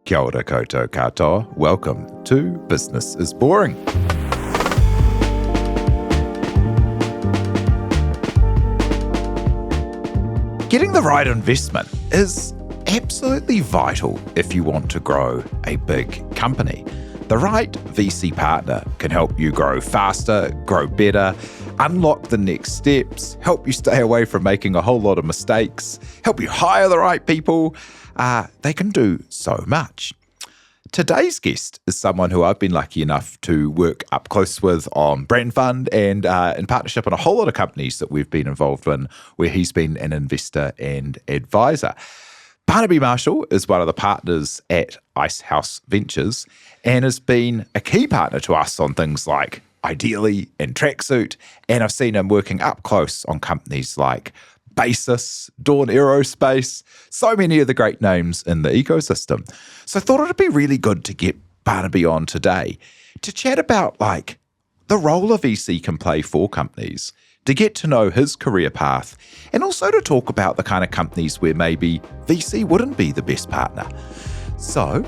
Kia ora koutou katoa. Welcome to Business is Boring. Getting the right investment is absolutely vital if you want to grow a big company. The right VC partner can help you grow faster, grow better, unlock the next steps, help you stay away from making a whole lot of mistakes, help you hire the right people. They can do so much. Today's guest is someone who I've been lucky enough to work up close with on Brand Fund and in partnership on a whole lot of companies that we've been involved in where he's been an investor and advisor. Barnaby Marshall is one of the partners at Icehouse Ventures and has been a key partner to us on things like Ideally and Tracksuit, and I've seen him working up close on companies like Basis, Dawn Aerospace, so many of the great names in the ecosystem. So I thought it'd be really good to get Barnaby on today to chat about the role a VC can play for companies, to get to know his career path, and also to talk about the kind of companies where maybe VC wouldn't be the best partner. So,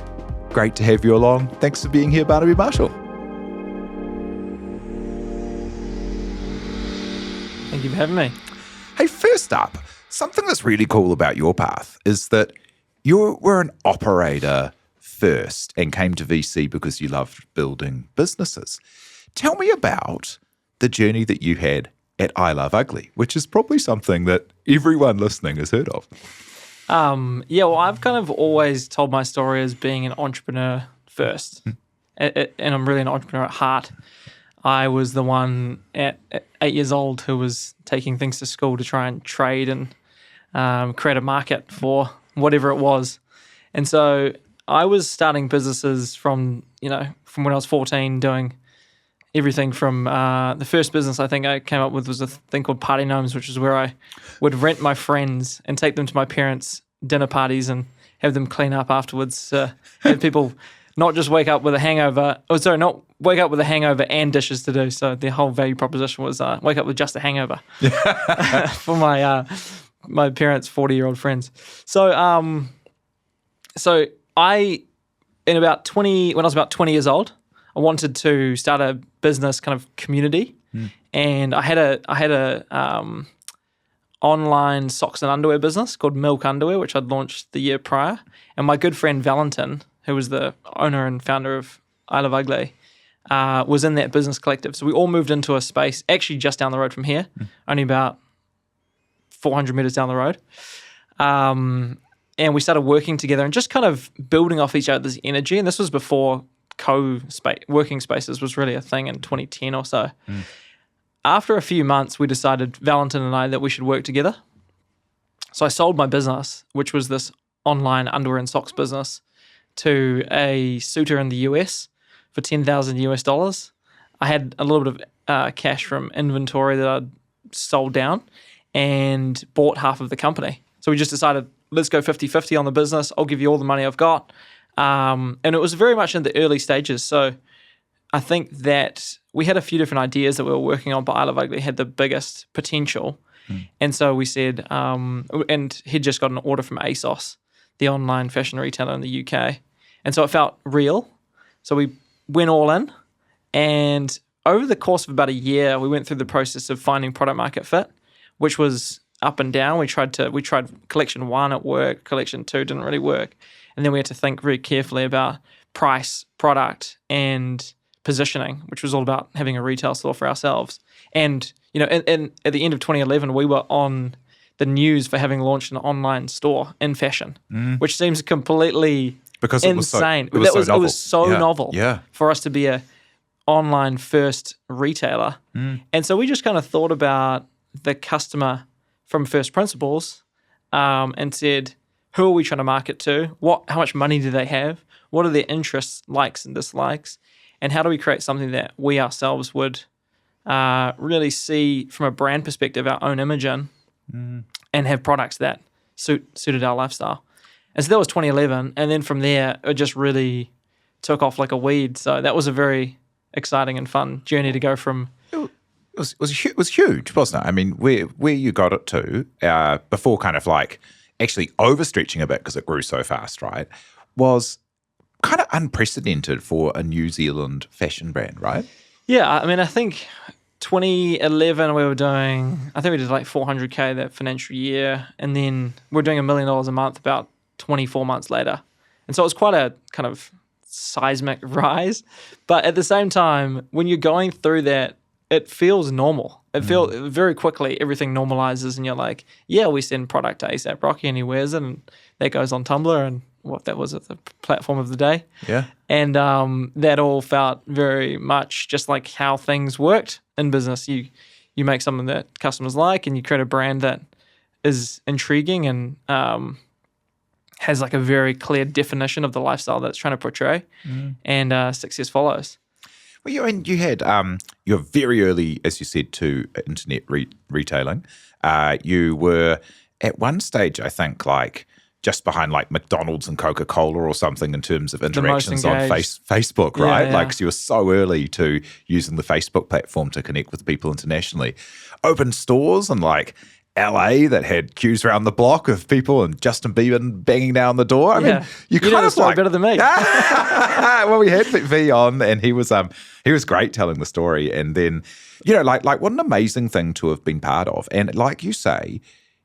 great to have you along. Thanks for being here, Barnaby Marshall. Thank you for having me. Hey, first up, something that's really cool about your path is that you were an operator first and came to VC because you loved building businesses. Tell me about the journey that you had at I Love Ugly, which is probably something that everyone listening has heard of. I've kind of always told my story as being an entrepreneur first, and I'm really an entrepreneur at heart. I was the one at 8 years old who was taking things to school to try and trade and create a market for whatever it was. And so I was starting businesses from when I was 14, doing everything from the first business I think I came up with was a thing called Party Gnomes, which is where I would rent my friends and take them to my parents' dinner parties and have them clean up afterwards. Have people not just wake up with a hangover. Not wake up with a hangover and dishes to do. So the whole value proposition was wake up with just a hangover for my parents' 40-year-old friends. So when I was about 20 years old, I wanted to start a business kind of community, and I had a online socks and underwear business called Milk Underwear, which I'd launched the year prior. And my good friend Valentin, who was the owner and founder of I Love Ugly, was in that business collective. So we all moved into a space actually just down the road from here, only about 400 meters down the road. And we started working together and just kind of building off each other's energy. And this was before working spaces was really a thing in 2010 or so. After a few months, we decided, Valentin and I, that we should work together. So I sold my business, which was this online underwear and socks business, to a suitor in the US for $10,000 US. I had a little bit of cash from inventory that I'd sold down and bought half of the company. So we just decided, let's go 50-50 on the business. I'll give you all the money I've got. And it was very much in the early stages. So I think that we had a few different ideas that we were working on, but I Love Ugly had the biggest potential. And so we said, and he'd just got an order from ASOS, the online fashion retailer in the UK. And so it felt real. So we went all in. And over the course of about a year, we went through the process of finding product market fit, which was up and down. We tried collection 1 at work, collection 2 didn't really work. And then we had to think very carefully about price, product, and positioning, which was all about having a retail store for ourselves. And, at the end of 2011, we were on the news for having launched an online store in fashion, which seems completely because insane. It was so novel for us to be a online first retailer. And so we just kind of thought about the customer from first principles and said, who are we trying to market to? How much money do they have? What are their interests, likes and dislikes? And how do we create something that we ourselves would really see from a brand perspective, our own image in, and have products that suited our lifestyle? And so that was 2011. And then from there, it just really took off like a weed. So that was a very exciting and fun journey to go from. It was huge, wasn't it? I mean, where you got it to before kind of like actually overstretching a bit because it grew so fast, right, was kind of unprecedented for a New Zealand fashion brand, right? Yeah, I mean, I think 2011 we did like 400K that financial year, and then we're doing $1 million a month about 24 months later. And so it was quite a kind of seismic rise. But at the same time, when you're going through that, it feels normal. It feels very quickly, everything normalizes and you're like, yeah, we send product to ASAP Rocky and he wears it and that goes on Tumblr and what that was at the platform of the day. Yeah. And that all felt very much just like how things worked in business. You make something that customers like and you create a brand that is intriguing and has like a very clear definition of the lifestyle that it's trying to portray, and success follows. Well, you had you're very early, as you said, to internet retailing. You were at one stage, I think, like just behind like McDonald's and Coca-Cola or something in terms of interactions on Facebook, right? Yeah. Like, so you were so early to using the Facebook platform to connect with people internationally. Open stores and like LA that had queues around the block of people and Justin Bieber banging down the door. I mean, you kind know the of story like better than me. Well, we had V on, and he was great telling the story. And then, like what an amazing thing to have been part of. And like you say,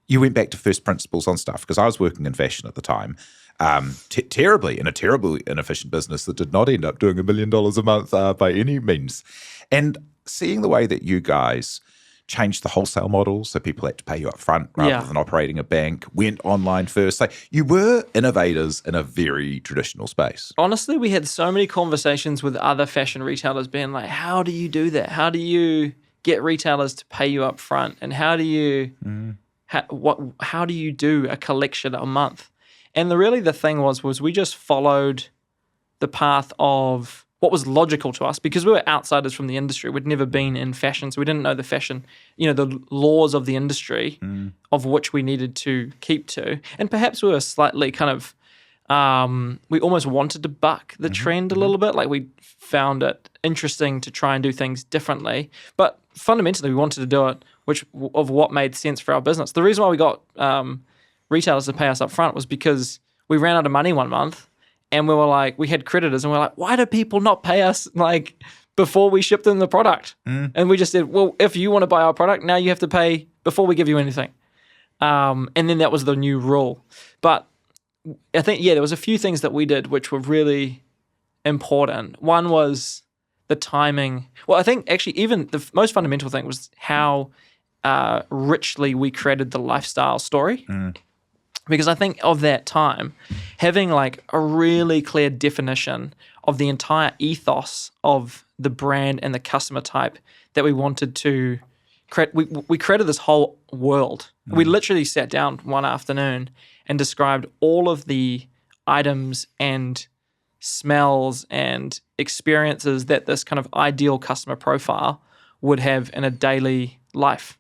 you went back to first principles on stuff because I was working in fashion at the time. Terribly inefficient business that did not end up doing $1 million a month by any means. And seeing the way that you guys changed the wholesale model so people had to pay you up front rather than operating a bank, went online first. Like, you were innovators in a very traditional space. Honestly, we had so many conversations with other fashion retailers being like, how do you do that? How do you get retailers to pay you up front? And how do you how do you do a collection a month? And the thing was we just followed the path of what was logical to us because we were outsiders from the industry. We'd never been in fashion, so we didn't know the fashion, the laws of the industry of which we needed to keep to. And perhaps we were slightly kind of, we almost wanted to buck the trend a little bit. Like, we found it interesting to try and do things differently. But fundamentally, we wanted to do it of what made sense for our business. The reason why we got retailers to pay us up front was because we ran out of money one month. And we were like, we had creditors, and we were like, why do people not pay us like before we ship them the product? And we just said, well, if you want to buy our product, now you have to pay before we give you anything. And then that was the new rule. But I think, there was a few things that we did which were really important. One was the timing. Well, I think actually even the most fundamental thing was how richly we created the lifestyle story. Because I think of that time, having like a really clear definition of the entire ethos of the brand and the customer type that we wanted to create, we created this whole world. We literally sat down one afternoon and described all of the items and smells and experiences that this kind of ideal customer profile would have in a daily life.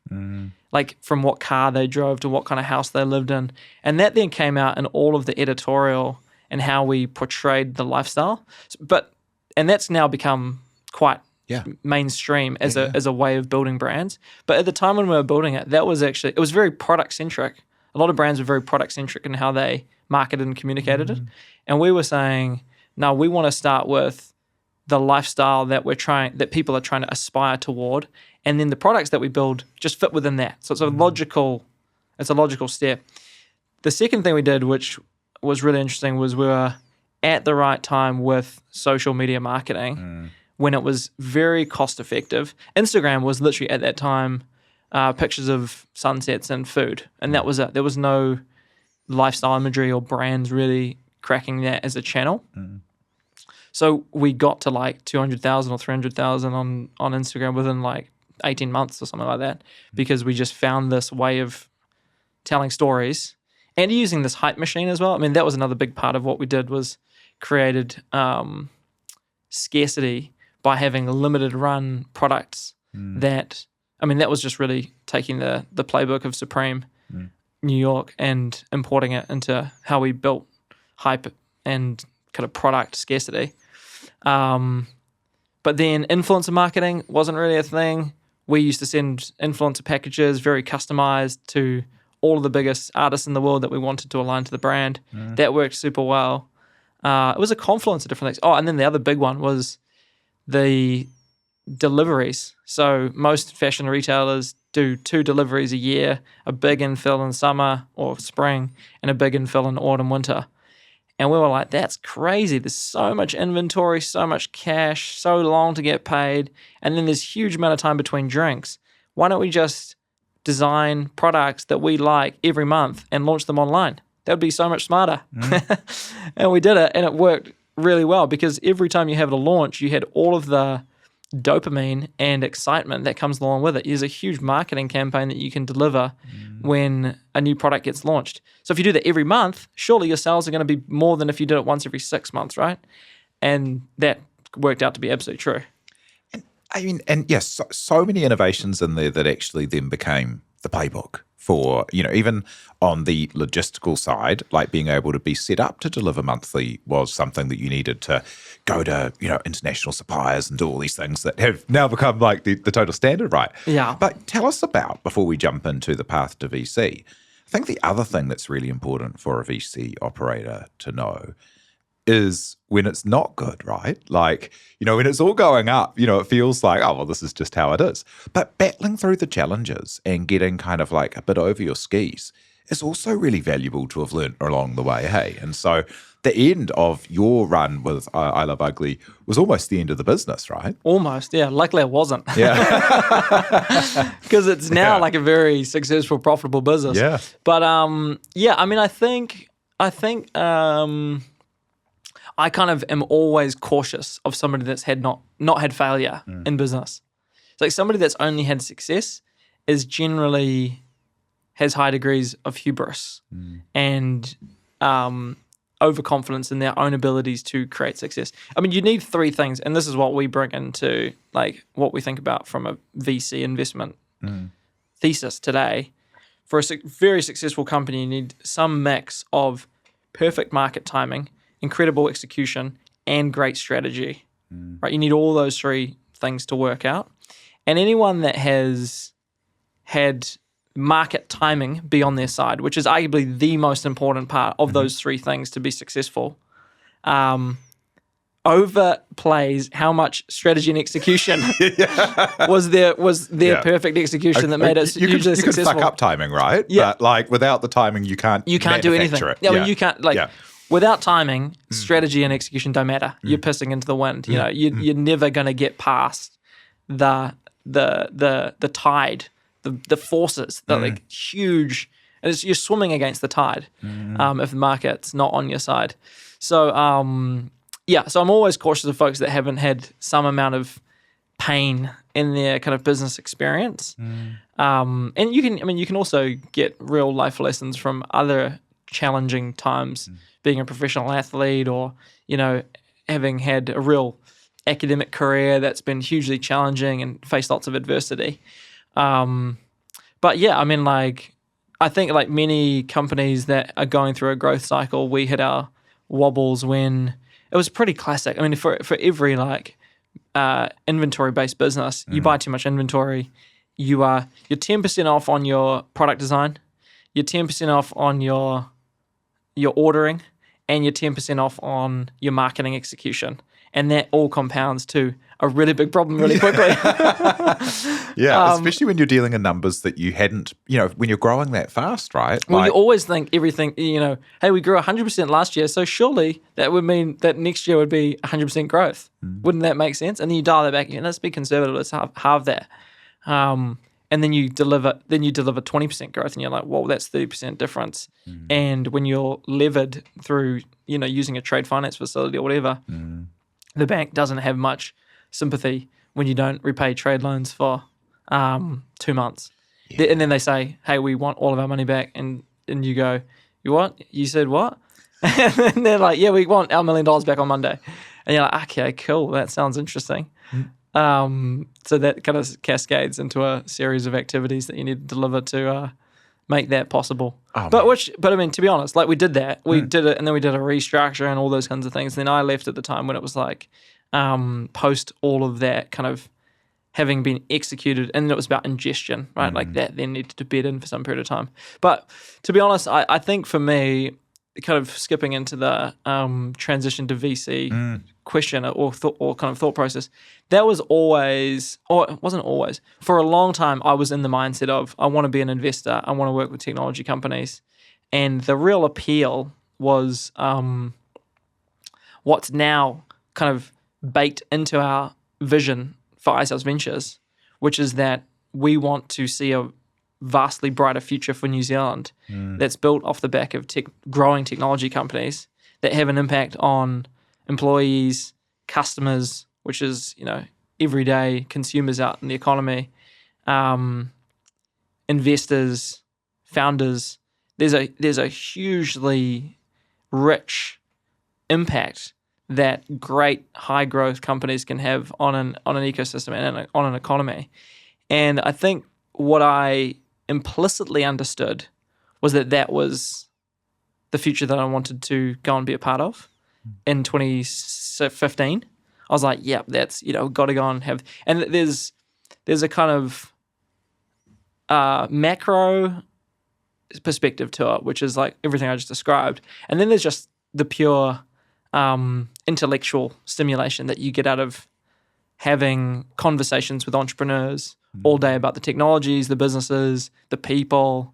Like from what car they drove to what kind of house they lived in. And that then came out in all of the editorial and how we portrayed the lifestyle. And that's now become quite mainstream as a way of building brands. But at the time when we were building it, it was very product-centric. A lot of brands were very product-centric in how they marketed and communicated it. And we were saying, no, we want to start with the lifestyle that people are trying to aspire toward. And then the products that we build just fit within that. So it's a logical step. The second thing we did, which was really interesting, was we were at the right time with social media marketing when it was very cost effective. Instagram was literally at that time pictures of sunsets and food. And that was it. There was no lifestyle imagery or brands really cracking that as a channel. So we got to like 200,000 or 300,000 on Instagram within like 18 months or something like that, because we just found this way of telling stories and using this hype machine as well. I mean, that was another big part of what we did, was created scarcity by having limited run products that was just really taking the playbook of Supreme New York and importing it into how we built hype and kind of product scarcity. But then influencer marketing wasn't really a thing. We used to send influencer packages, very customized, to all of the biggest artists in the world that we wanted to align to the brand. That worked super well. It was a confluence of different things. Oh, and then the other big one was the deliveries. So most fashion retailers do 2 deliveries a year, a big infill in summer or spring and a big infill in autumn, winter. And we were like, that's crazy. There's so much inventory, so much cash, so long to get paid. And then there's huge amount of time between drinks. Why don't we just design products that we like every month and launch them online? That would be so much smarter. And we did it, and it worked really well because every time you have a launch, you had all of the dopamine and excitement that comes along with it. There's a huge marketing campaign that you can deliver when a new product gets launched. So if you do that every month, surely your sales are going to be more than if you did it once every 6 months, right? And that worked out to be absolutely true. I mean, and yes, so many innovations in there that actually then became the playbook for, even on the logistical side, like being able to be set up to deliver monthly was something that you needed to go to, international suppliers and do all these things that have now become like the total standard, right? Yeah. But tell us about, before we jump into the path to VC, I think the other thing that's really important for a VC operator to know is when it's not good, right? Like, when it's all going up, it feels like, oh, well, this is just how it is. But battling through the challenges and getting kind of like a bit over your skis is also really valuable to have learned along the way, hey? And so the end of your run with I Love Ugly was almost the end of the business, right? Almost, yeah. Luckily it wasn't. Yeah. Because it's now like a very successful, profitable business. Yeah. But I mean, I think I kind of am always cautious of somebody that's not had failure in business. It's like somebody that's only had success is generally has high degrees of hubris and overconfidence in their own abilities to create success. I mean, you need 3 things, and this is what we bring into like what we think about from a VC investment thesis today. For a very successful company, you need some mix of perfect market timing, incredible execution, and great strategy, right? You need all those 3 things to work out. And anyone that has had market timing be on their side, which is arguably the most important part of those 3 things to be successful, overplays how much strategy and execution was their perfect execution that made it hugely successful. You can fuck up timing, right? Yeah. But like without the timing, you can't do anything. It. I mean, you can't without timing, strategy and execution don't matter. You're pissing into the wind. You're never going to get past the tide, the forces, the like huge. And you're swimming against the tide if the market's not on your side. So so I'm always cautious of folks that haven't had some amount of pain in their kind of business experience. And you can also get real life lessons from other challenging times, being a professional athlete or, having had a real academic career that's been hugely challenging and faced lots of adversity. But yeah, I mean, like, I think like many companies that are going through a growth cycle, we hit our wobbles when it was pretty classic. I mean, for every like inventory-based business, you buy too much inventory, you're 10% off on your product design, you're 10% off on your ordering, and you're 10% off on your marketing execution. And that all compounds to a really big problem really quickly. Especially when you're dealing in numbers that you hadn't, when you're growing that fast, right? Well, you always think everything, hey, we grew 100% last year, so surely that would mean that next year would be 100% growth. Wouldn't that make sense? And then you dial that back, let's be conservative, let's halve that. And then you deliver 20% growth, and you're like, whoa, that's 30% difference. And when you're levered through, using a trade finance facility or whatever, the bank doesn't have much sympathy when you don't repay trade loans for 2 months. And then they say, hey, we want all of our money back. And you go, you what? You said what? And then they're like, yeah, we want our $1 million back on Monday. And you're like, okay, cool. That sounds interesting. So that kind of cascades into a series of activities that you need to deliver to make that possible. But I mean, to be honest, like we did that. We did it, and then we did a restructure and all those kinds of things. And then I left at the time when it was like post all of that kind of having been executed, and it was about ingestion, right? Like that then needed to bed in for some period of time. But to be honest, I think for me, kind of skipping into the transition to VC question or kind of thought process, that was always, or it wasn't always, for a long time I was in the mindset of I want to be an investor, I want to work with technology companies, and the real appeal was what's now kind of baked into our vision for Icehouse Ventures, which is that we want to see a vastly brighter future for New Zealand that's built off the back of growing technology companies that have an impact on employees, customers, which is, everyday consumers out in the economy, investors, founders. There's a hugely rich impact that great high growth companies can have on an ecosystem and on an economy. And I think what I implicitly understood was that was the future that I wanted to go and be a part of in 2015. I was like, yeah, that's, got to go and have, and there's a kind of macro perspective to it, which is like everything I just described. And then there's just the pure intellectual stimulation that you get out of having conversations with entrepreneurs all day about the technologies, the businesses, the people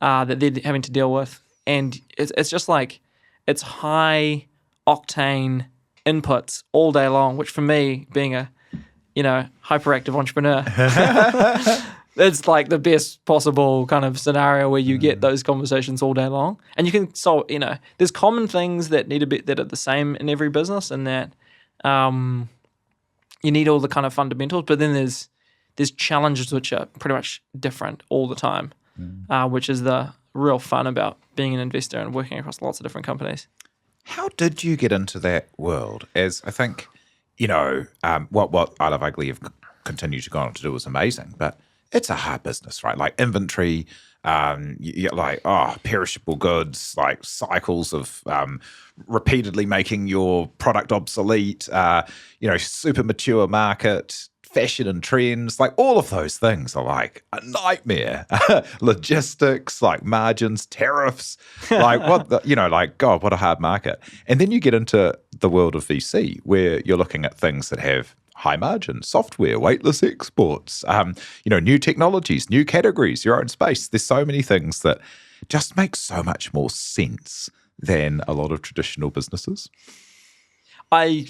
that they're having to deal with. And it's just like, it's high octane inputs all day long, which for me, being a, hyperactive entrepreneur, it's like the best possible kind of scenario where you get those conversations all day long. And you can solve, there's common things that that are the same in every business, and that you need all the kind of fundamentals, but then there's challenges which are pretty much different all the time, which is the real fun about being an investor and working across lots of different companies. How did you get into that world? As I think, what I Love Ugly have continued to go on to do is amazing, but it's a hard business, right? Like inventory, perishable goods, like cycles of repeatedly making your product obsolete, super mature market, fashion and trends, like all of those things are like a nightmare. Logistics, like margins, tariffs, like God, what a hard market. And then you get into the world of VC where you're looking at things that have high margin, software, weightless exports, new technologies, new categories, your own space. There's so many things that just make so much more sense than a lot of traditional businesses. In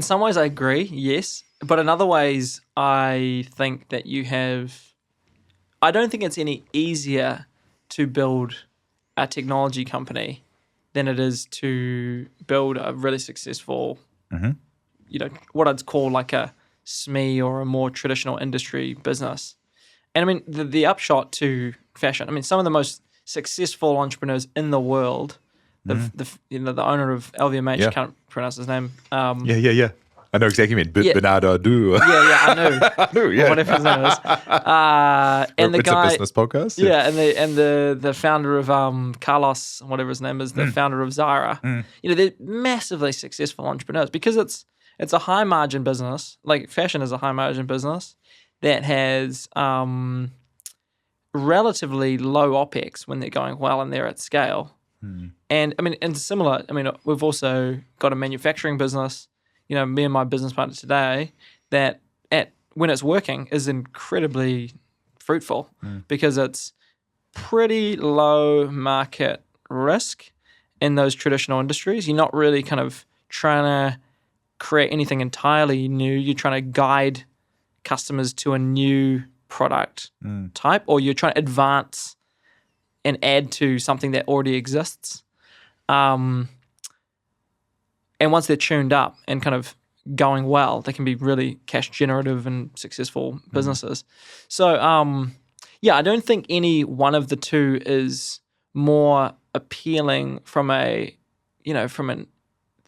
some ways I agree, yes. But in other ways, I think that I don't think it's any easier to build a technology company than it is to build a really successful, what I'd call like a SME or a more traditional industry business. And I mean, the upshot to fashion, some of the most successful entrepreneurs in the world, the owner of LVMH, I can't pronounce his name. Yeah. I know exactly what you mean. Bernardo Du. Yeah, I know. I know, yeah. Whatever his name is. And it's a business podcast. Yeah, and the founder of Carlos, whatever his name is, the founder of Zara. They're massively successful entrepreneurs because it's a high margin business. Like fashion is a high margin business that has relatively low OPEX when they're going well and they're at scale. And and similar, we've also got a manufacturing business. Me and my business partner today, that when it's working is incredibly fruitful because it's pretty low market risk in those traditional industries. You're not really kind of trying to create anything entirely new. You're trying to guide customers to a new product type, or you're trying to advance and add to something that already exists. And once they're tuned up and kind of going well, they can be really cash generative and successful businesses. So, I don't think any one of the two is more appealing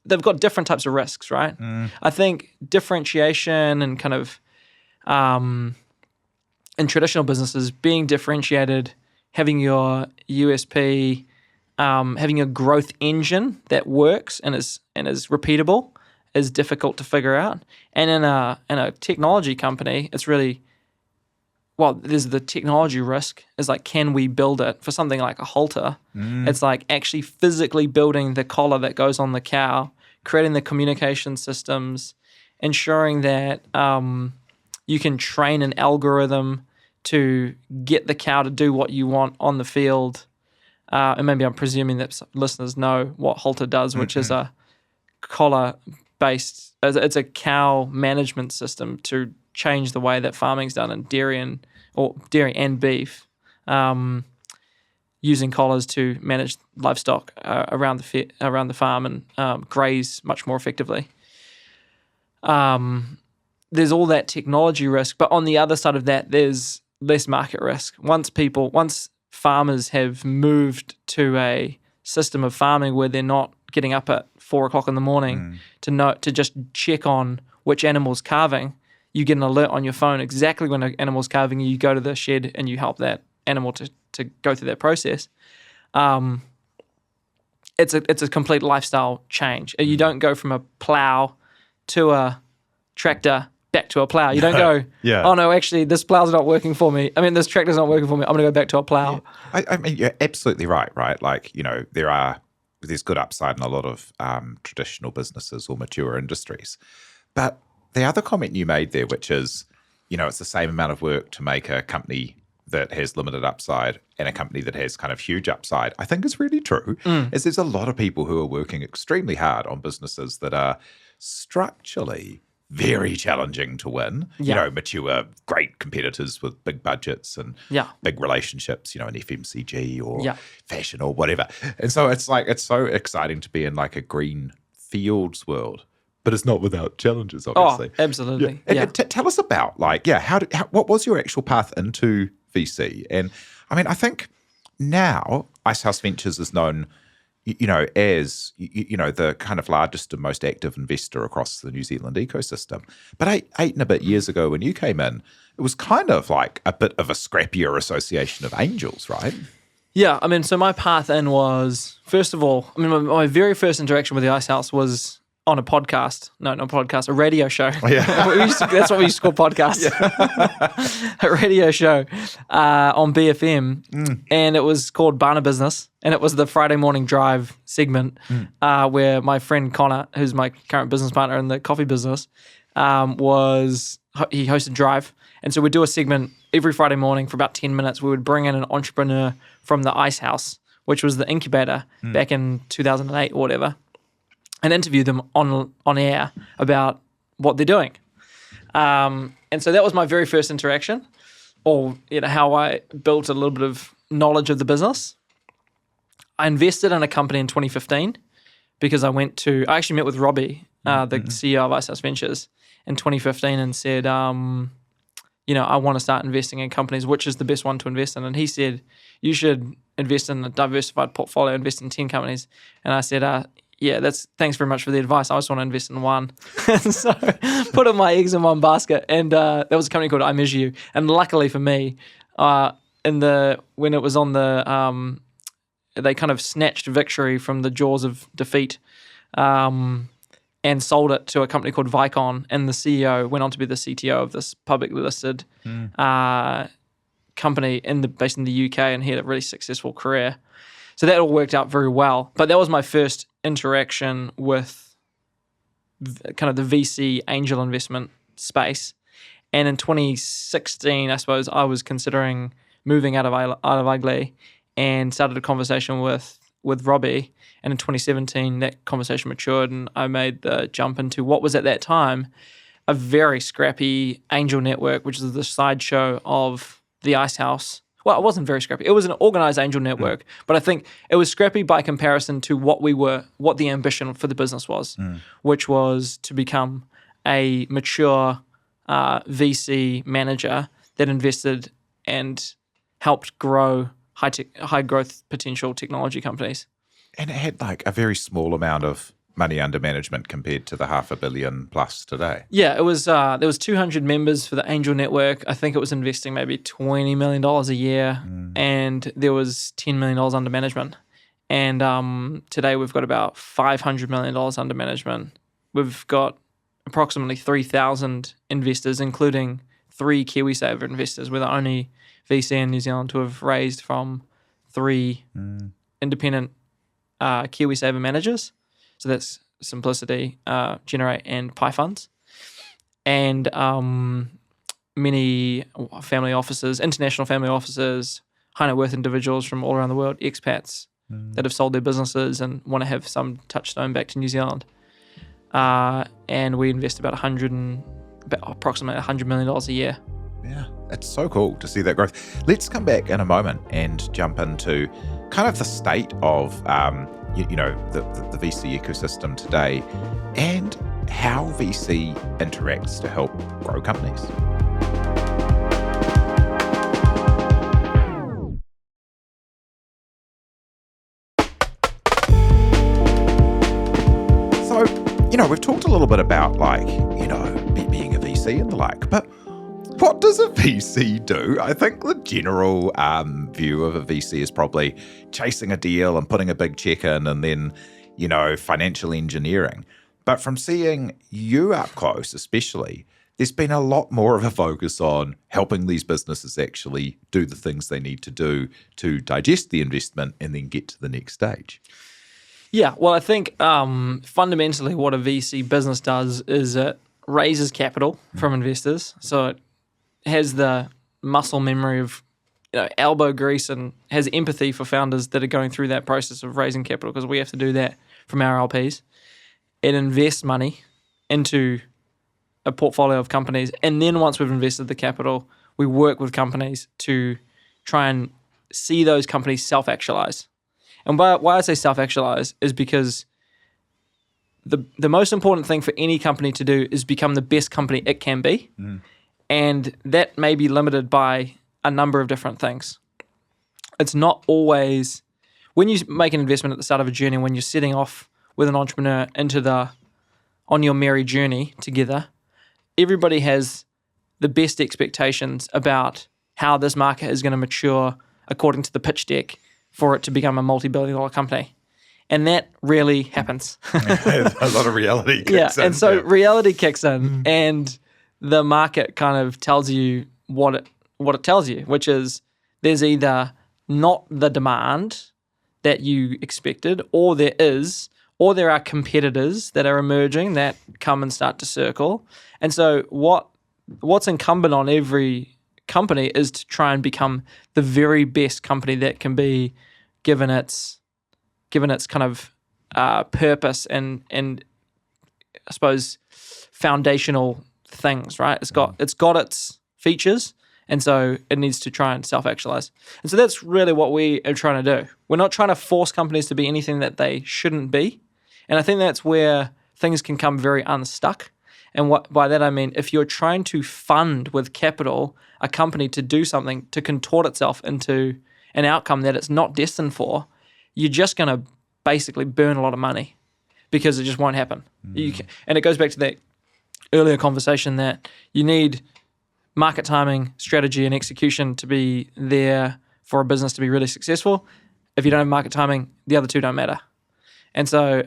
they've got different types of risks, right? I think differentiation and kind of, in traditional businesses, being differentiated, having your USP, having a growth engine that works and is repeatable is difficult to figure out. And in a technology company, it's really there's the technology risk. Is like, can we build it for something like a halter? It's like actually physically building the collar that goes on the cow, creating the communication systems, ensuring that you can train an algorithm to get the cow to do what you want on the field. And maybe I'm presuming that listeners know what halter does, which is a collar-based, it's a cow management system to change the way that farming's done in dairy and beef, using collars to manage livestock around the farm and graze much more effectively. There's all that technology risk, but on the other side of that, there's less market risk. Once farmers have moved to a system of farming where they're not getting up at 4 o'clock in the morning to just check on which animal's calving, you get an alert on your phone exactly when an animal's calving. You go to the shed and you help that animal to go through that process. It's a complete lifestyle change. You don't go from a plow to a tractor back to a plow. You don't go, oh no, actually this plow's not working for me. I mean, this tractor's not working for me. I'm going to go back to a plow. Yeah. I mean, you're absolutely right? Like, there's good upside in a lot of traditional businesses or mature industries. But the other comment you made there, which is, it's the same amount of work to make a company that has limited upside and a company that has kind of huge upside, I think is really true. Is there's a lot of people who are working extremely hard on businesses that are structurally very challenging to win. Mature, great competitors with big budgets and big relationships, in FMCG or fashion or whatever. And so it's so exciting to be in like a green fields world, but it's not without challenges, obviously. Oh, absolutely. Yeah. And tell us about what was your actual path into VC? And I mean, I think now Icehouse Ventures is known as the kind of largest and most active investor across the New Zealand ecosystem. But eight and a bit years ago when you came in, it was kind of like a bit of a scrappier association of angels, right? Yeah, I mean, so my path in was, first of all, my very first interaction with the Icehouse was on a podcast. No, not a podcast, a radio show. Oh, yeah. That's what we used to call podcasts. Yeah. A radio show on BFM. And it was called Barnaby Business. And it was the Friday morning drive segment where my friend Connor, who's my current business partner in the coffee business, he hosted Drive. And so we'd do a segment every Friday morning for about 10 minutes. We would bring in an entrepreneur from the Icehouse, which was the incubator back in 2008 or whatever, and interview them on air about what they're doing. And so that was my very first interaction, or how I built a little bit of knowledge of the business. I invested in a company in 2015 because I actually met with Robbie, the CEO of Icehouse Ventures, in 2015 and said, I want to start investing in companies. Which is the best one to invest in? And he said, you should invest in a diversified portfolio, invest in 10 companies. And I said, thanks very much for the advice. I just want to invest in one. And so put all my eggs in one basket. And that was a company called I Measure You. And luckily for me, when it was on the, they kind of snatched victory from the jaws of defeat and sold it to a company called Vicon. And the CEO went on to be the CTO of this publicly listed company based in the UK, and he had a really successful career. So that all worked out very well. But that was my first interaction with kind of the VC angel investment space. And in 2016, I suppose, I was considering moving out of Ugly and started a conversation with Robbie. And in 2017, that conversation matured and I made the jump into what was at that time a very scrappy angel network, which is the sideshow of the Icehouse. Well, it wasn't very scrappy. It was an organized angel network, but I think it was scrappy by comparison to what the ambition for the business was, which was to become a mature VC manager that invested and helped grow high growth potential technology companies. And it had like a very small amount of money under management compared to the $500 million plus today. Yeah, it was. There was 200 members for the Angel Network. I think it was investing maybe $20 million a year, and there was $10 million under management. And today we've got about $500 million under management. We've got approximately 3,000 investors, including 3 KiwiSaver investors. We're the only VC in New Zealand to have raised from 3 independent KiwiSaver managers. So that's Simplicity, Generate, and Pi Funds. And many family offices, international family offices, high net worth individuals from all around the world, expats that have sold their businesses and want to have some touchstone back to New Zealand. And we invest about approximately $100 million a year. Yeah, it's so cool to see that growth. Let's come back in a moment and jump into kind of the state of the VC ecosystem today and how VC interacts to help grow companies. So, we've talked a little bit about being a VC and the like, but what does a VC do? I think the general view of a VC is probably chasing a deal and putting a big check in and then, financial engineering. But from seeing you up close, especially, there's been a lot more of a focus on helping these businesses actually do the things they need to do to digest the investment and then get to the next stage. Yeah, well, I think fundamentally what a VC business does is it raises capital from investors. So it has the muscle memory of elbow grease and has empathy for founders that are going through that process of raising capital, because we have to do that from our LPs. It invests money into a portfolio of companies, and then once we've invested the capital, we work with companies to try and see those companies self-actualize. And why I say self-actualize is because the most important thing for any company to do is become the best company it can be. And that may be limited by a number of different things. It's not always, when you make an investment at the start of a journey, when you're setting off with an entrepreneur on your merry journey together, everybody has the best expectations about how this market is going to mature according to the pitch deck for it to become a multi-billion-dollar company. And that rarely happens. A lot of reality kicks in. And so reality kicks in, and the market kind of tells you what it tells you, which is there's either not the demand that you expected, or there are competitors that are emerging that come and start to circle. And so what's incumbent on every company is to try and become the very best company that can be, given its kind of purpose and I suppose foundational things, right? It's got its features, and so it needs to try and self-actualize. And so that's really what we are trying to do. We're not trying to force companies to be anything that they shouldn't be. And I think that's where things can come very unstuck. And by that I mean, if you're trying to fund with capital a company to do something, to contort itself into an outcome that it's not destined for, you're just going to basically burn a lot of money because it just won't happen. And it goes back to that earlier conversation that you need market timing, strategy, and execution to be there for a business to be really successful. If you don't have market timing, the other two don't matter. And so,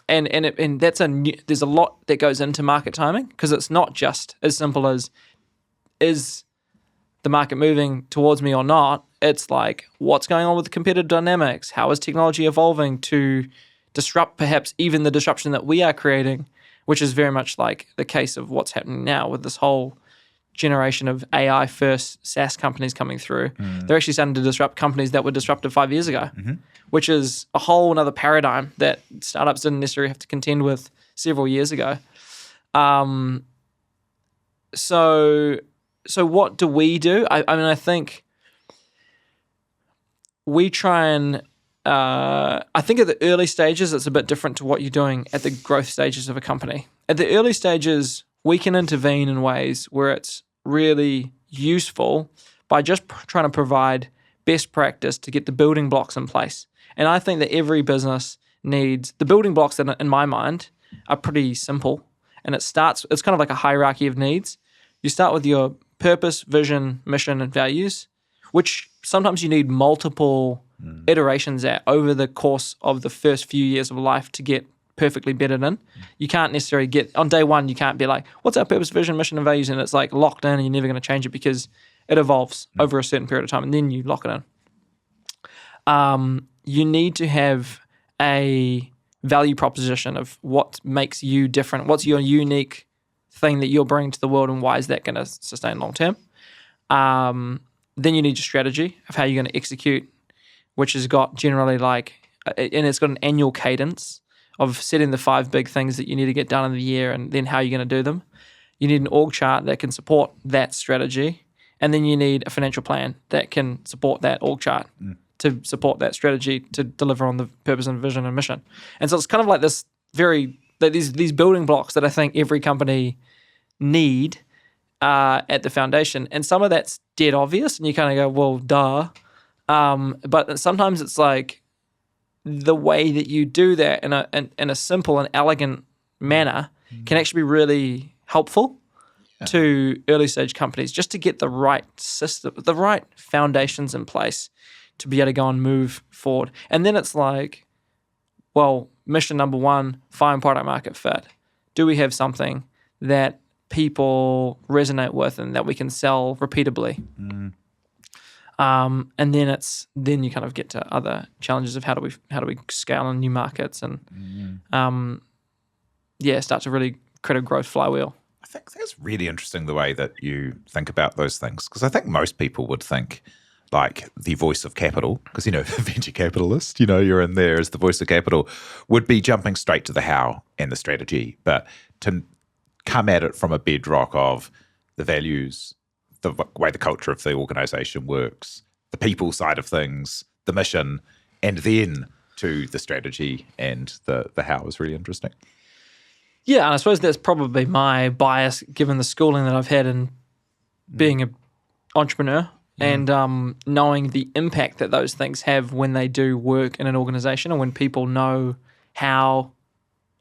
there's a lot that goes into market timing, because it's not just as simple as, is the market moving towards me or not? It's like, what's going on with the competitive dynamics? How is technology evolving to disrupt perhaps even the disruption that we are creating, which is very much like the case of what's happening now with this whole generation of AI-first SaaS companies coming through. They're actually starting to disrupt companies that were disrupted 5 years ago, which is a whole another paradigm that startups didn't necessarily have to contend with several years ago. So what do we do? I mean, I think we try and I think at the early stages, it's a bit different to what you're doing at the growth stages of a company. At the early stages, we can intervene in ways where it's really useful by just trying to provide best practice to get the building blocks in place. And I think that every business needs the building blocks that, in my mind, are pretty simple. And it's kind of like a hierarchy of needs. You start with your purpose, vision, mission, and values, which sometimes you need multiple iterations at over the course of the first few years of life to get perfectly bedded in. You can't necessarily get, on day one, you can't be like, what's our purpose, vision, mission, and values? And it's like locked in and you're never going to change it because it evolves over a certain period of time and then you lock it in. You need to have a value proposition of what makes you different. What's your unique thing that you're bringing to the world and why is that going to sustain long term? Then you need your strategy of how you're going to execute, which has got generally like, and it's got an annual cadence of setting the 5 big things that you need to get done in the year and then how you're going to do them. You need an org chart that can support that strategy. And then you need a financial plan that can support that org chart to support that strategy to deliver on the purpose and vision and mission. And so it's kind of like this these building blocks that I think every company need at the foundation. And some of that's dead obvious and you kind of go, well, duh. But sometimes it's like the way that you do that in a simple and elegant manner can actually be really helpful to early stage companies just to get the right system, the right foundations in place to be able to go and move forward. And then it's like, well, mission number 1, find product market fit. Do we have something that people resonate with and that we can sell repeatably? And then you kind of get to other challenges of how do we scale in new markets and start to really create a growth flywheel. I think that's really interesting the way that you think about those things, because I think most people would think like the voice of capital, because, venture capitalist, you're in there as the voice of capital, would be jumping straight to the how and the strategy. But to come at it from a bedrock of the values, the way the culture of the organization works, the people side of things, the mission, and then to the strategy and the how is really interesting. Yeah, and I suppose that's probably my bias given the schooling that I've had in being an entrepreneur and knowing the impact that those things have when they do work in an organization and when people know how,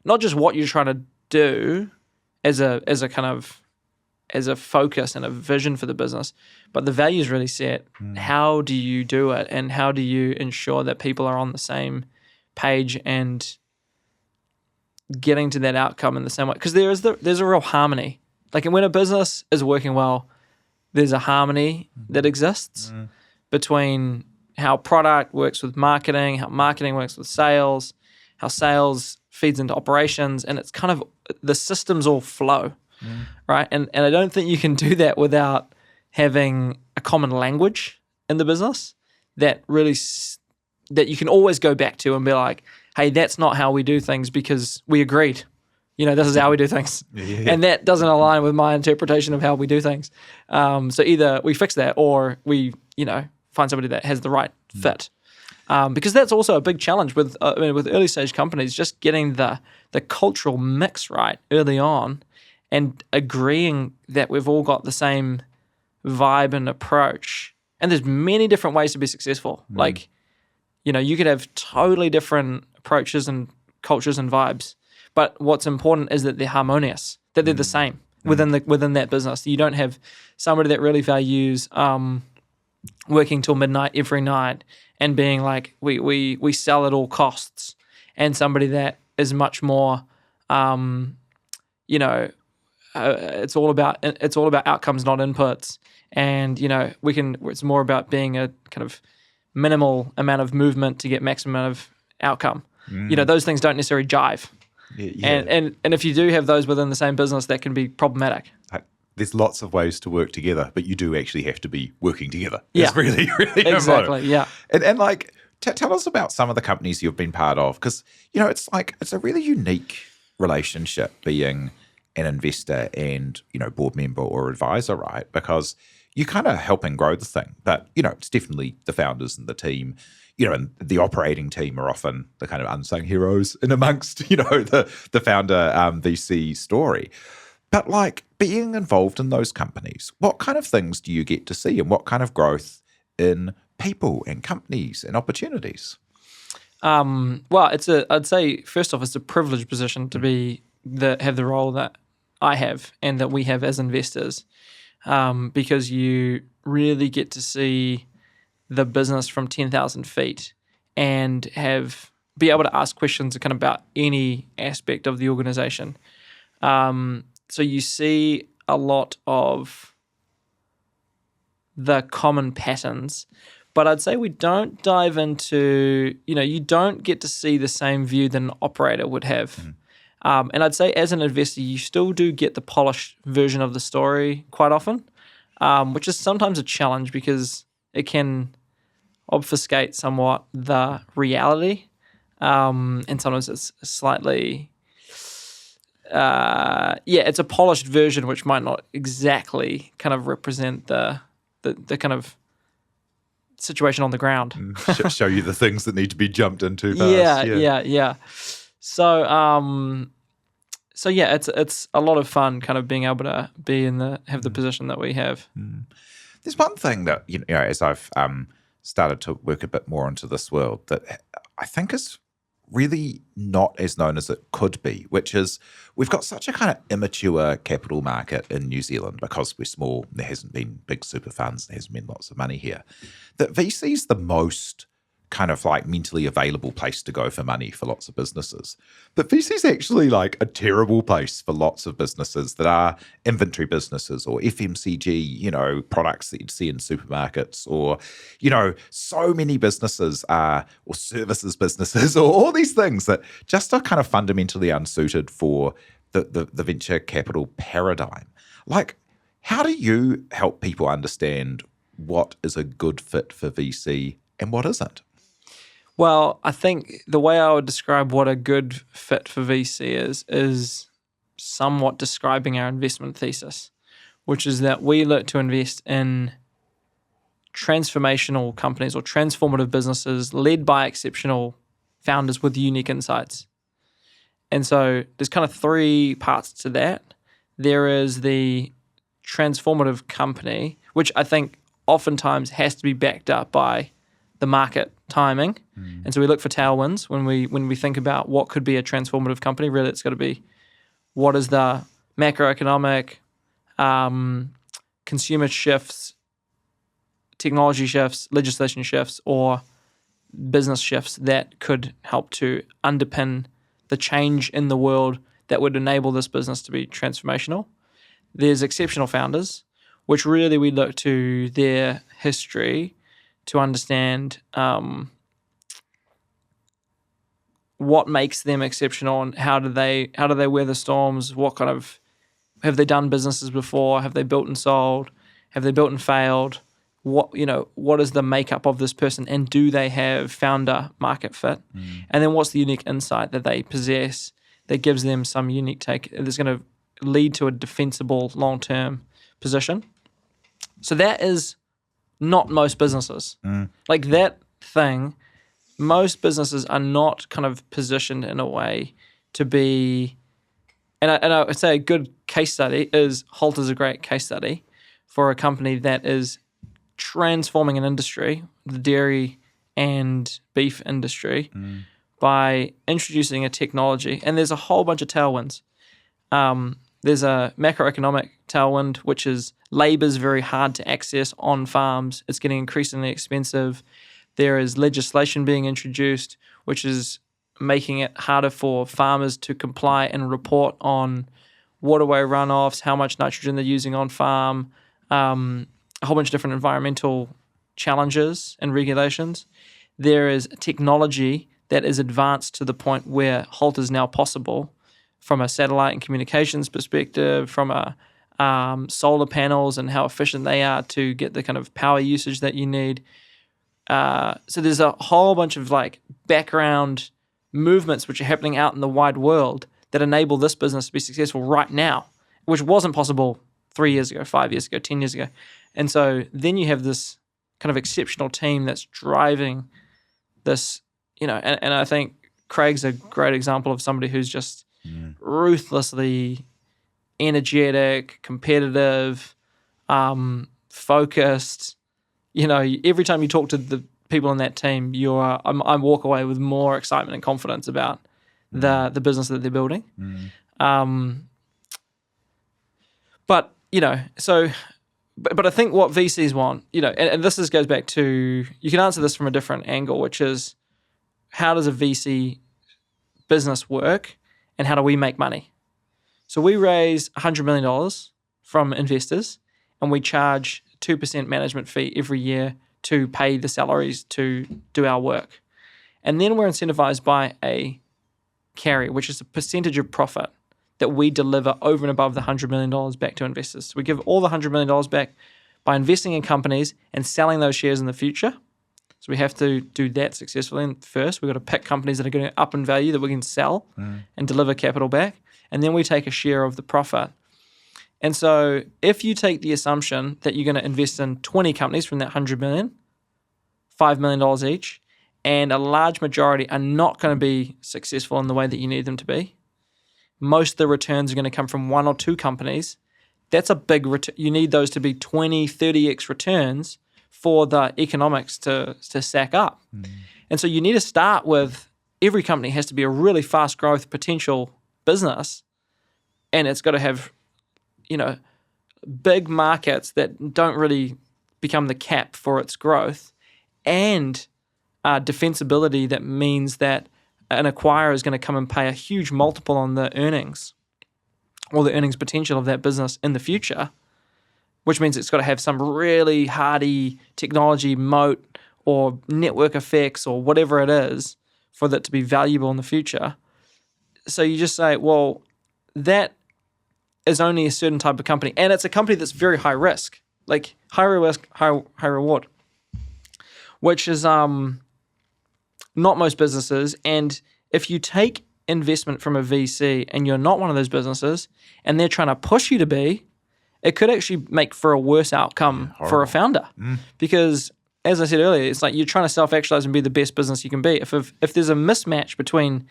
not just what you're trying to do as a focus and a vision for the business, but the values really set. How do you do it and how do you ensure that people are on the same page and getting to that outcome in the same way? Because there's a real harmony. Like when a business is working well, there's a harmony that exists between how product works with marketing, how marketing works with sales, how sales feeds into operations, and it's kind of the systems all flow, right? And I don't think you can do that without having a common language in the business that really that you can always go back to and be like, hey, that's not how we do things because we agreed. This is how we do things. Yeah. And that doesn't align with my interpretation of how we do things. So either we fix that or we, find somebody that has the right fit. Because that's also a big challenge with early stage companies, just getting the cultural mix right early on and agreeing that we've all got the same vibe and approach. And there's many different ways to be successful. Like, you could have totally different approaches and cultures and vibes. But what's important is that they're harmonious, that they're the same within that business. You don't have somebody that really values working till midnight every night and being like, we sell at all costs, and somebody that is much more, it's all about outcomes, not inputs, and it's more about being a kind of minimal amount of movement to get maximum amount of outcome. Those things don't necessarily jive. Yeah. And if you do have those within the same business, that can be problematic. There's lots of ways to work together, but you do actually have to be working together. Yeah. It's really, really exactly. important. Yeah. And like, tell us about some of the companies you've been part of, because it's a really unique relationship being an investor and board member or advisor, right? Because you're kind of helping grow the thing, but it's definitely the founders and the team. And the operating team are often the kind of unsung heroes in amongst, the founder VC story. But like being involved in those companies, what kind of things do you get to see and what kind of growth in people and companies and opportunities? Well, I'd say first off, it's a privileged position to have the role that I have and that we have as investors, because you really get to see the business from 10,000 feet and have be able to ask questions kind of about any aspect of the organization. So you see a lot of the common patterns, but I'd say we don't dive into, you don't get to see the same view that an operator would have. And I'd say as an investor, you still do get the polished version of the story quite often, which is sometimes a challenge because it can obfuscate somewhat the reality. And sometimes it's slightly, it's a polished version which might not exactly kind of represent the kind of situation on the ground. Show you the things that need to be jumped into fast. Yeah. So yeah, it's a lot of fun kind of being able to have the position that we have. There's one thing that, as I've started to work a bit more into this world that I think is really not as known as it could be, which is we've got such a kind of immature capital market in New Zealand because we're small, there hasn't been big super funds, there hasn't been lots of money here, that VC's the most kind of like mentally available place to go for money for lots of businesses. But VC's actually like a terrible place for lots of businesses that are inventory businesses or FMCG, products that you'd see in supermarkets or, so many businesses or services businesses or all these things that just are kind of fundamentally unsuited for the venture capital paradigm. Like, how do you help people understand what is a good fit for VC and what isn't? Well, I think the way I would describe what a good fit for VC is somewhat describing our investment thesis, which is that we look to invest in transformational companies or transformative businesses led by exceptional founders with unique insights. And so there's kind of three parts to that. There is the transformative company, which I think oftentimes has to be backed up by the market timing. And so we look for tailwinds when we think about what could be a transformative company. Really, it's got to be what is the macroeconomic, consumer shifts, technology shifts, legislation shifts, or business shifts that could help to underpin the change in the world that would enable this business to be transformational. There's exceptional founders, which really we look to their history to understand what makes them exceptional and how do they weather storms. What kind of have they done businesses before? Have they built and sold? Have they built and failed? What is the makeup of this person, and do they have founder market fit? And then what's the unique insight that they possess that gives them some unique take that's going to lead to a defensible long-term position? So that is not most businesses. Like that thing, most businesses are not kind of positioned in a way to be, and I would say a good case study is Holt is a great case study for a company that is transforming an industry, the dairy and beef industry, by introducing a technology. And there's a whole bunch of tailwinds. There's a macroeconomic tailwind, which is labor's very hard to access on farms. It's getting increasingly expensive. There is legislation being introduced, which is making it harder for farmers to comply and report on waterway runoffs, how much nitrogen they're using on farm, a whole bunch of different environmental challenges and regulations. There is technology that is advanced to the point where Holt is now possible from a satellite and communications perspective, from a solar panels and how efficient they are to get the kind of power usage that you need. So there's a whole bunch of like background movements which are happening out in the wide world that enable this business to be successful right now, which wasn't possible 3 years ago, 5 years ago, 10 years ago. And so then you have this kind of exceptional team that's driving this, and I think Craig's a great example of somebody who's just ruthlessly energetic, competitive, focused. Every time you talk to the people on that team, I walk away with more excitement and confidence about the business that they're building. But I think what VCs want, and this goes back to, you can answer this from a different angle, which is how does a VC business work and how do we make money? So we raise $100 million from investors and we charge 2% management fee every year to pay the salaries to do our work. And then we're incentivized by a carry, which is a percentage of profit that we deliver over and above the $100 million back to investors. So we give all the $100 million back by investing in companies and selling those shares in the future. So we have to do that successfully. And first, we've got to pick companies that are going up in value that we can sell and deliver capital back. And then we take a share of the profit. And so if you take the assumption that you're going to invest in 20 companies from that $100 million, $5 million each, and a large majority are not going to be successful in the way that you need them to be, most of the returns are going to come from 1 or 2 companies. That's a big return. You need those to be 20, 30x returns for the economics to stack up. And so you need to start with every company has to be a really fast growth potential business, and it's got to have, big markets that don't really become the cap for its growth, and defensibility that means that an acquirer is going to come and pay a huge multiple on the earnings or the earnings potential of that business in the future, which means it's got to have some really hardy technology moat or network effects or whatever it is for that to be valuable in the future. So you just say, well, that is only a certain type of company. And it's a company that's very high risk, like high risk, high reward, which is not most businesses. And if you take investment from a VC and you're not one of those businesses and they're trying to push you to be, it could actually make for a worse outcome for a founder. Because as I said earlier, it's like you're trying to self-actualize and be the best business you can be. If there's a mismatch between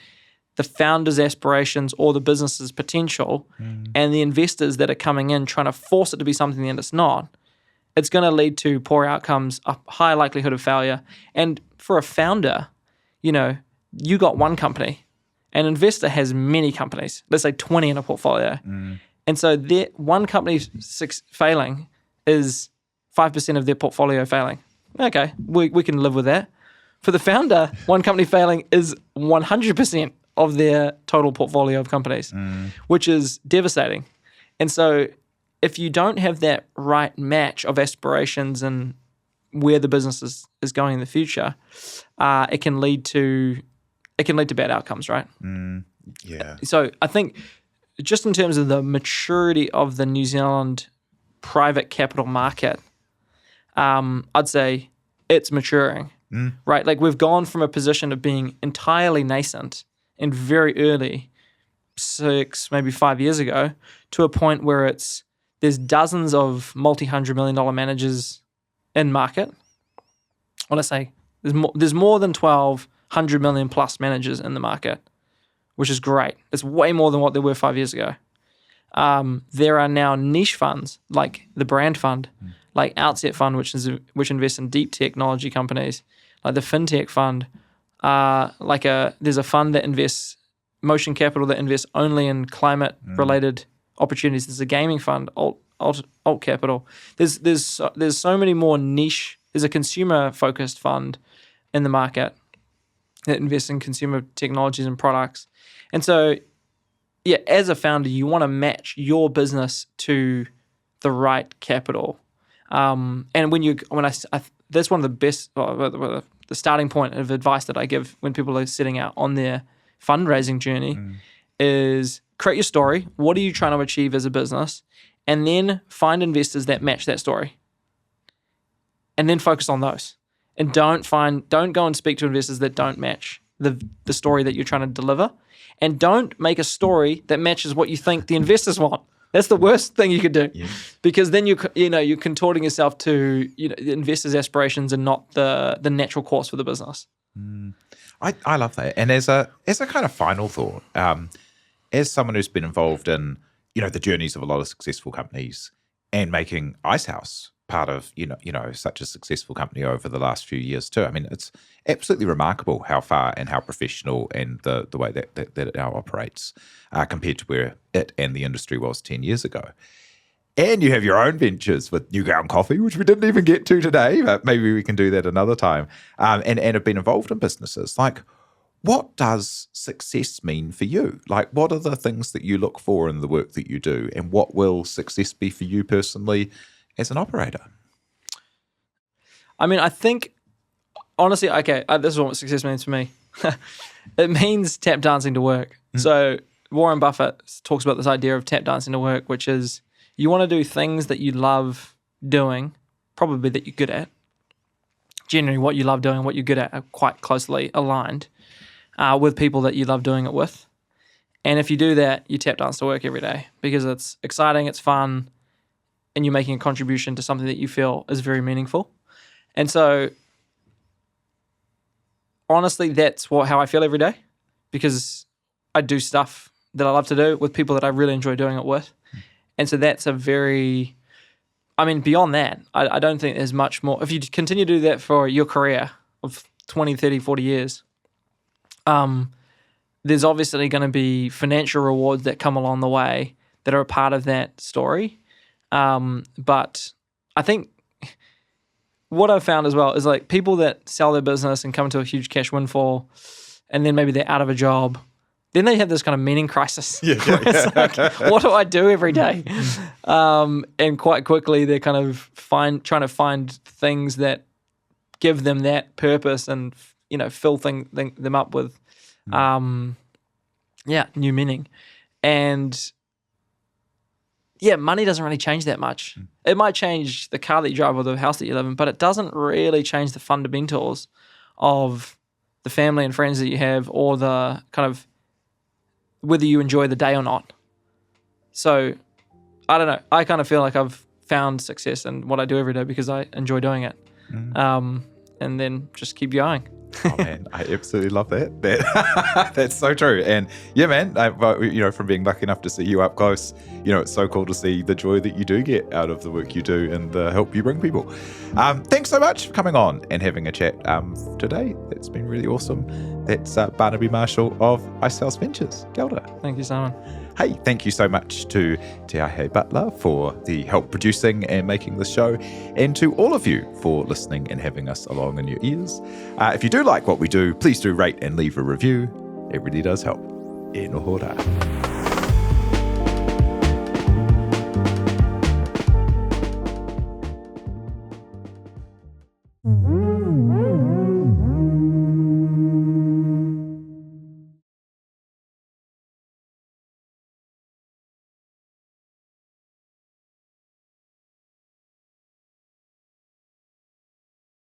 the founder's aspirations or the business's potential and the investors that are coming in trying to force it to be something that it's not, it's going to lead to poor outcomes, a high likelihood of failure. And for a founder, you got one company. An investor has many companies, let's say 20 in a portfolio. And so one company failing is 5% of their portfolio failing. Okay, we can live with that. For the founder, one company failing is 100% of their total portfolio of companies, which is devastating. And so if you don't have that right match of aspirations and where the business is going in the future, it can lead to bad outcomes, right? Yeah. So I think just in terms of the maturity of the New Zealand private capital market, I'd say it's maturing, right? Like we've gone from a position of being entirely nascent and very early, 6, maybe 5 years ago, to a point where there's dozens of multi-$100 million managers in market. When I say there's more than 12 $100 million plus managers in the market, which is great. It's way more than what there were 5 years ago. There are now niche funds like the Brand Fund, like Outset Fund, which invests in deep technology companies, like the FinTech Fund. There's a fund that invests, Motion Capital, that invests only in climate-related opportunities. There's a gaming fund, Alt Capital. There's so many more niche. There's a consumer-focused fund in the market that invests in consumer technologies and products. And so, yeah, as a founder, you want to match your business to the right capital. And that's one of the best, the starting point of advice that I give when people are setting out on their fundraising journey is create your story. What are you trying to achieve as a business? And then find investors that match that story. And then focus on those. And don't go and speak to investors that don't match the story that you're trying to deliver. And don't make a story that matches what you think the investors want. That's the worst thing you could do, because then you're contorting yourself to the investors' aspirations and not the natural course for the business. I love that. And as a kind of final thought, as someone who's been involved in the journeys of a lot of successful companies and making Icehouse part of such a successful company over the last few years too. I mean, it's absolutely remarkable how far and how professional and the way that it now operates compared to where it and the industry was 10 years ago. And you have your own ventures with Newground Coffee, which we didn't even get to today, but maybe we can do that another time. And have been involved in businesses. Like, what does success mean for you? Like, what are the things that you look for in the work that you do, and what will success be for you personally as an operator? I mean, I think, honestly, okay, this is what success means for me. It means tap dancing to work. So Warren Buffett talks about this idea of tap dancing to work, which is you want to do things that you love doing, probably that you're good at. Generally, what you love doing and what you're good at are quite closely aligned with people that you love doing it with. And if you do that, you tap dance to work every day because it's exciting, it's fun, and you're making a contribution to something that you feel is very meaningful. And so, honestly, that's how I feel every day because I do stuff that I love to do with people that I really enjoy doing it with. And so that's beyond that, I don't think there's much more. If you continue to do that for your career of 20, 30, 40 years, there's obviously going to be financial rewards that come along the way that are a part of that story. But I think what I've found as well is like people that sell their business and come to a huge cash windfall and then maybe they're out of a job, then they have this kind of meaning crisis. It's like, what do I do every day? And quite quickly they're kind of trying to find things that give them that purpose and, fill them up with, new meaning. And money doesn't really change that much. It might change the car that you drive or the house that you live in, but it doesn't really change the fundamentals of the family and friends that you have or the kind of whether you enjoy the day or not. So, I don't know. I kind of feel like I've found success in what I do every day because I enjoy doing it. And then just keep going. Oh man, I absolutely love that. That's so true. And yeah, man, from being lucky enough to see you up close, it's so cool to see the joy that you do get out of the work you do and the help you bring people. Thanks so much for coming on and having a chat today. That's been really awesome. That's Barnaby Marshall of Icehouse Ventures. Kia ora. Thank you, Simon. Hey, thank you so much to Te Ahe Butler for the help producing and making this show, and to all of you for listening and having us along in your ears. If you do like what we do, please do rate and leave a review. It really does help. E noho rā.